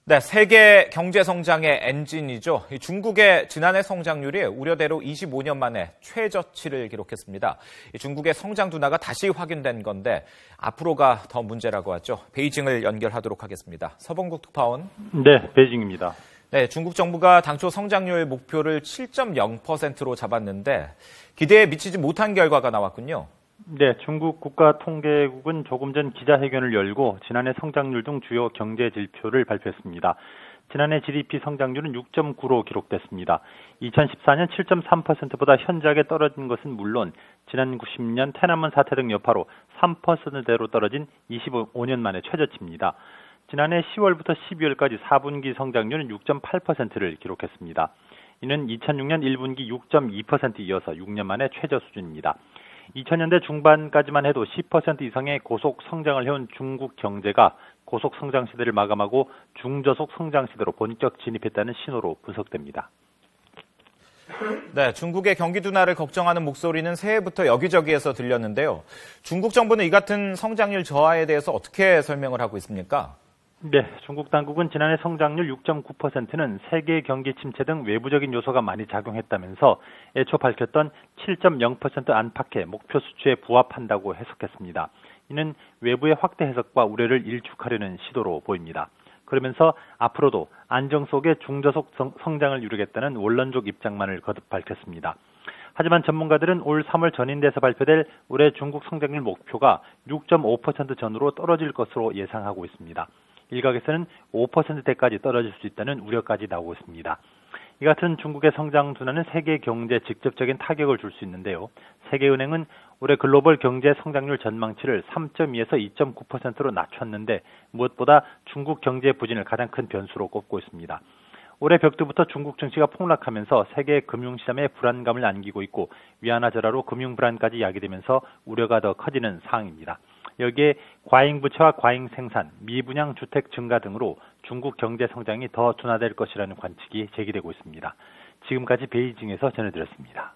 네, 세계 경제 성장의 엔진이죠. 중국의 지난해 성장률이 우려대로 25년 만에 최저치를 기록했습니다. 중국의 성장 둔화가 다시 확인된 건데 앞으로가 더 문제라고 하죠. 베이징을 연결하도록 하겠습니다. 서봉국 특파원. 네, 베이징입니다. 네, 중국 정부가 당초 성장률 목표를 7.0%로 잡았는데 기대에 미치지 못한 결과가 나왔군요. 네, 중국 국가통계국은 조금 전 기자회견을 열고 지난해 성장률 등 주요 경제 지표를 발표했습니다. 지난해 GDP 성장률은 6.9로 기록됐습니다. 2014년 7.3%보다 현저하게 떨어진 것은 물론 지난 90년 태난먼 사태 등 여파로 3%대로 떨어진 25년 만의 최저치입니다. 지난해 10월부터 12월까지 4분기 성장률은 6.8%를 기록했습니다. 이는 2006년 1분기 6.2% 이어서 6년 만의 최저 수준입니다. 2000년대 중반까지만 해도 10% 이상의 고속 성장을 해온 중국 경제가 고속 성장 시대를 마감하고 중저속 성장 시대로 본격 진입했다는 신호로 분석됩니다. 네, 중국의 경기 둔화를 걱정하는 목소리는 새해부터 여기저기에서 들렸는데요. 중국 정부는 이 같은 성장률 저하에 대해서 어떻게 설명을 하고 있습니까? 네, 중국 당국은 지난해 성장률 6.9%는 세계 경기 침체 등 외부적인 요소가 많이 작용했다면서 애초 밝혔던 7.0% 안팎의 목표 수치에 부합한다고 해석했습니다. 이는 외부의 확대 해석과 우려를 일축하려는 시도로 보입니다. 그러면서 앞으로도 안정 속의 중저속 성장을 이루겠다는 원론적 입장만을 거듭 밝혔습니다. 하지만 전문가들은 올 3월 전인대에서 발표될 올해 중국 성장률 목표가 6.5% 전후로 떨어질 것으로 예상하고 있습니다. 일각에서는 5%대까지 떨어질 수 있다는 우려까지 나오고 있습니다. 이 같은 중국의 성장 둔화는 세계 경제에 직접적인 타격을 줄 수 있는데요. 세계은행은 올해 글로벌 경제 성장률 전망치를 3.2에서 2.9%로 낮췄는데 무엇보다 중국 경제 부진을 가장 큰 변수로 꼽고 있습니다. 올해 벽두부터 중국 증시가 폭락하면서 세계 금융시장에 불안감을 안기고 있고 위안화절하로 금융불안까지 야기되면서 우려가 더 커지는 상황입니다. 여기에 과잉부채와 과잉생산, 미분양 주택 증가 등으로 중국 경제 성장이 더 둔화될 것이라는 관측이 제기되고 있습니다. 지금까지 베이징에서 전해드렸습니다.